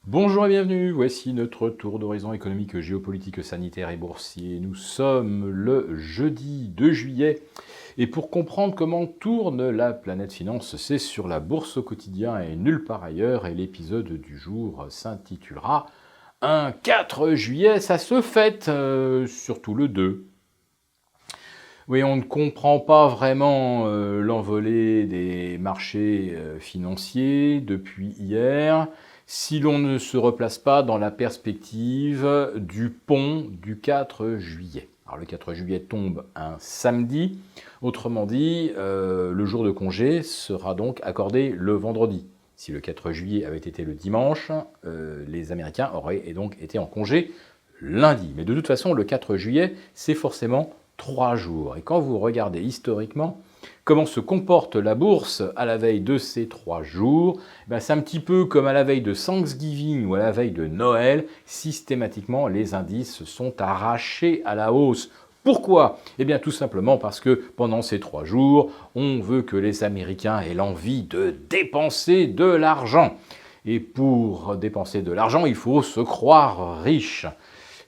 Bonjour et bienvenue, voici notre tour d'horizon économique, géopolitique, sanitaire et boursier. Nous sommes le jeudi 2 juillet et pour comprendre comment tourne la planète finance, c'est sur la bourse au quotidien et nulle part ailleurs. Et l'épisode du jour s'intitulera « Un 4 juillet, ça se fête », surtout le 2. Oui, on ne comprend pas vraiment l'envolée des marchés financiers depuis hier si l'on ne se replace pas dans la perspective du pont du 4 juillet. Alors le 4 juillet tombe un samedi, autrement dit, le jour de congé sera donc accordé le vendredi. Si le 4 juillet avait été le dimanche, les Américains auraient donc été en congé lundi. Mais de toute façon, le 4 juillet, c'est forcément 3 jours. Et quand vous regardez historiquement comment se comporte la bourse à la veille de ces 3 jours, c'est un petit peu comme à la veille de Thanksgiving ou à la veille de Noël. Systématiquement, les indices sont arrachés à la hausse. Pourquoi ? Eh bien tout simplement parce que pendant ces 3 jours, on veut que les Américains aient l'envie de dépenser de l'argent. Et pour dépenser de l'argent, il faut se croire riche.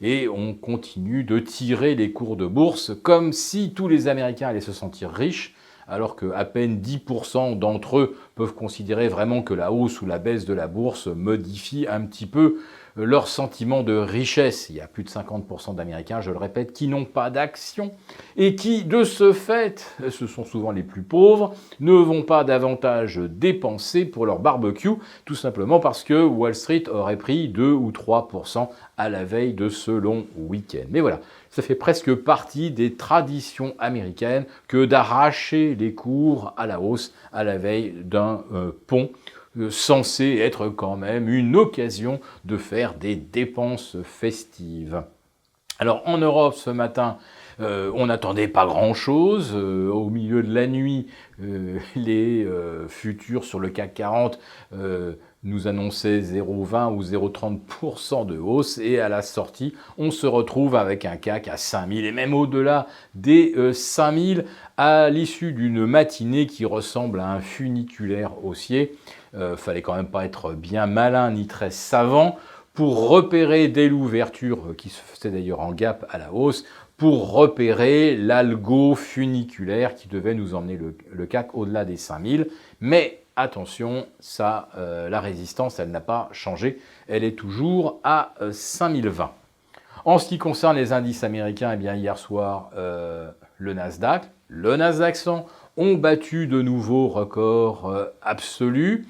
Et on continue de tirer les cours de bourse comme si tous les Américains allaient se sentir riches, alors qu'à peine 10% d'entre eux peuvent considérer vraiment que la hausse ou la baisse de la bourse modifie un petit peu leur sentiment de richesse. Il y a plus de 50% d'Américains, je le répète, qui n'ont pas d'action et qui, de ce fait, ce sont souvent les plus pauvres, ne vont pas davantage dépenser pour leur barbecue, tout simplement parce que Wall Street aurait pris 2 ou 3% à la veille de ce long week-end. Mais voilà, ça fait presque partie des traditions américaines que d'arracher les cours à la hausse à la veille d'un pont censé être quand même une occasion de faire des dépenses festives. Alors en Europe ce matin, on n'attendait pas grand-chose. Au milieu de la nuit, les futurs sur le CAC 40 nous annonçaient 0,20 ou 0,30% de hausse. Et à la sortie, on se retrouve avec un CAC à 5000 et même au-delà des 5000 à l'issue d'une matinée qui ressemble à un funiculaire haussier. Fallait quand même pas être bien malin ni très savant pour repérer dès l'ouverture, qui se faisait d'ailleurs en gap à la hausse, pour repérer l'algo funiculaire qui devait nous emmener le CAC au-delà des 5000. Mais attention, ça, la résistance, elle n'a pas changé. Elle est toujours à 5020. En ce qui concerne les indices américains, eh bien, hier soir, le Nasdaq 100 ont battu de nouveaux records absolus.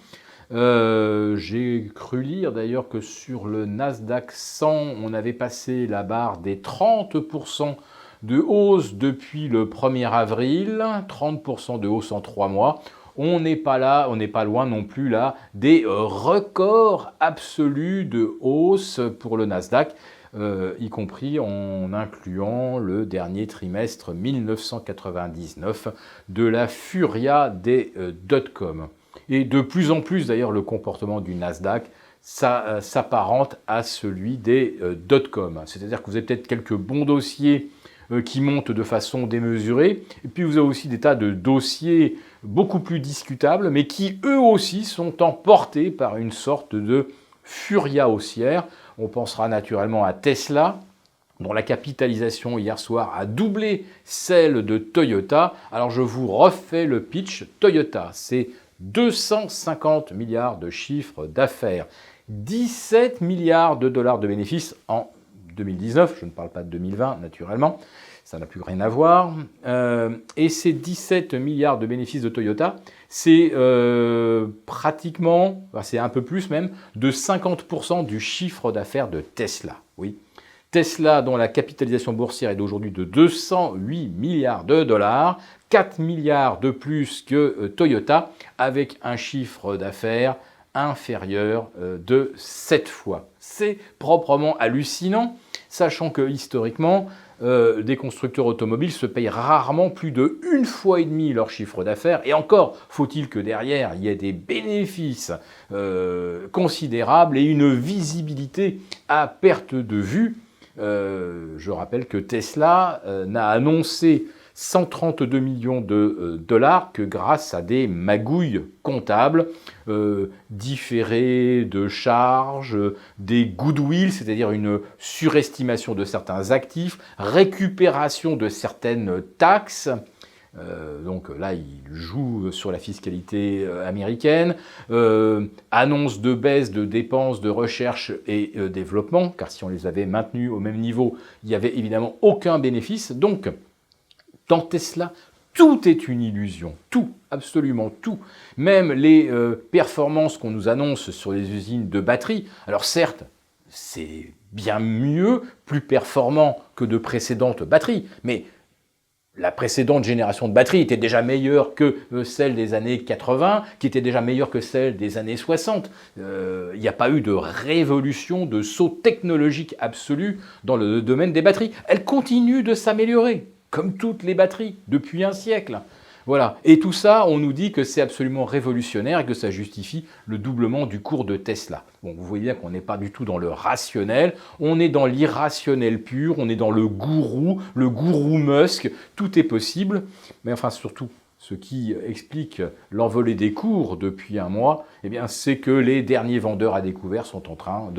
J'ai cru lire d'ailleurs que sur le Nasdaq 100, on avait passé la barre des 30% de hausse depuis le 1er avril, 30% de hausse en 3 mois. On n'est pas là, on n'est pas loin non plus là des records absolus de hausse pour le Nasdaq, y compris en incluant le dernier trimestre 1999 de la furia des dot-com. Et de plus en plus, d'ailleurs, le comportement du Nasdaq s'apparente à celui des dot-com. C'est-à-dire que vous avez peut-être quelques bons dossiers qui montent de façon démesurée, et puis vous avez aussi des tas de dossiers beaucoup plus discutables, mais qui eux aussi sont emportés par une sorte de furia haussière. On pensera naturellement à Tesla, dont la capitalisation hier soir a doublé celle de Toyota. Alors je vous refais le pitch. Toyota, c'est 250 milliards de chiffre d'affaires, 17 milliards de dollars de bénéfices en 2019, je ne parle pas de 2020 naturellement, ça n'a plus rien à voir, et ces 17 milliards de bénéfices de Toyota, c'est pratiquement, c'est un peu plus même, de 50% du chiffre d'affaires de Tesla, oui. Tesla, dont la capitalisation boursière est d'aujourd'hui de 208 milliards de dollars, 4 milliards de plus que Toyota, avec un chiffre d'affaires inférieur de 7 fois. C'est proprement hallucinant, sachant que historiquement, des constructeurs automobiles se payent rarement plus de 1,5 fois leur chiffre d'affaires. Et encore, faut-il que derrière, il y ait des bénéfices considérables et une visibilité à perte de vue. Je rappelle que Tesla n'a annoncé 132 millions de dollars que grâce à des magouilles comptables, différés de charges, des goodwill, c'est-à-dire une surestimation de certains actifs, récupération de certaines taxes. Donc là, il joue sur la fiscalité américaine, annonce de baisse de dépenses de recherche et développement, car si on les avait maintenus au même niveau, il n'y avait évidemment aucun bénéfice. Donc, dans Tesla, tout est une illusion, tout, absolument tout. Même les performances qu'on nous annonce sur les usines de batteries, alors certes, c'est bien mieux, plus performant que de précédentes batteries, mais la précédente génération de batteries était déjà meilleure que celle des années 80, qui était déjà meilleure que celle des années 60. Il n'y a pas eu de révolution, de saut technologique absolu dans le domaine des batteries. Elles continuent de s'améliorer, comme toutes les batteries, depuis un siècle. Voilà. Et tout ça, on nous dit que c'est absolument révolutionnaire et que ça justifie le doublement du cours de Tesla. Bon, vous voyez bien qu'on n'est pas du tout dans le rationnel, on est dans l'irrationnel pur, on est dans le gourou Musk, tout est possible. Mais enfin, surtout, ce qui explique l'envolée des cours depuis un mois, eh bien, c'est que les derniers vendeurs à découvert sont en train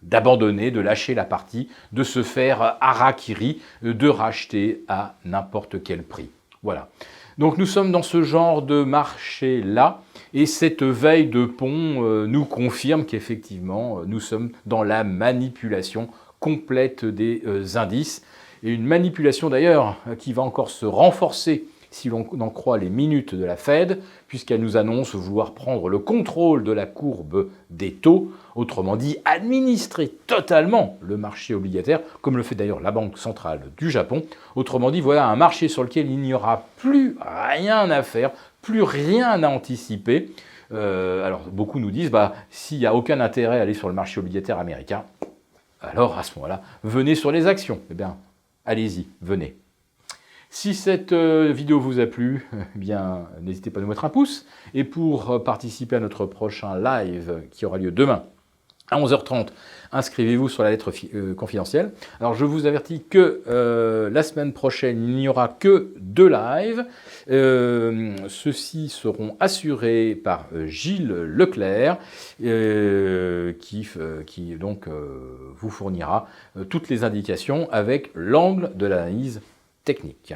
d'abandonner, de lâcher la partie, de se faire harakiri, de racheter à n'importe quel prix. Voilà. Donc nous sommes dans ce genre de marché-là, et cette veille de pont nous confirme qu'effectivement, nous sommes dans la manipulation complète des indices, et une manipulation d'ailleurs qui va encore se renforcer si l'on en croit les minutes de la Fed, puisqu'elle nous annonce vouloir prendre le contrôle de la courbe des taux, autrement dit administrer totalement le marché obligataire, comme le fait d'ailleurs la Banque centrale du Japon. Autrement dit, voilà un marché sur lequel il n'y aura plus rien à faire, plus rien à anticiper. Alors beaucoup nous disent, s'il n'y a aucun intérêt à aller sur le marché obligataire américain, alors à ce moment-là, venez sur les actions. Eh bien, allez-y, venez. Si cette vidéo vous a plu, eh bien, n'hésitez pas à nous mettre un pouce. Et pour participer à notre prochain live qui aura lieu demain à 11h30, inscrivez-vous sur la lettre confidentielle. Alors, je vous avertis que la semaine prochaine, il n'y aura que 2 lives. Ceux-ci seront assurés par Gilles Leclerc, qui donc vous fournira toutes les indications avec l'angle de l'analyse technique.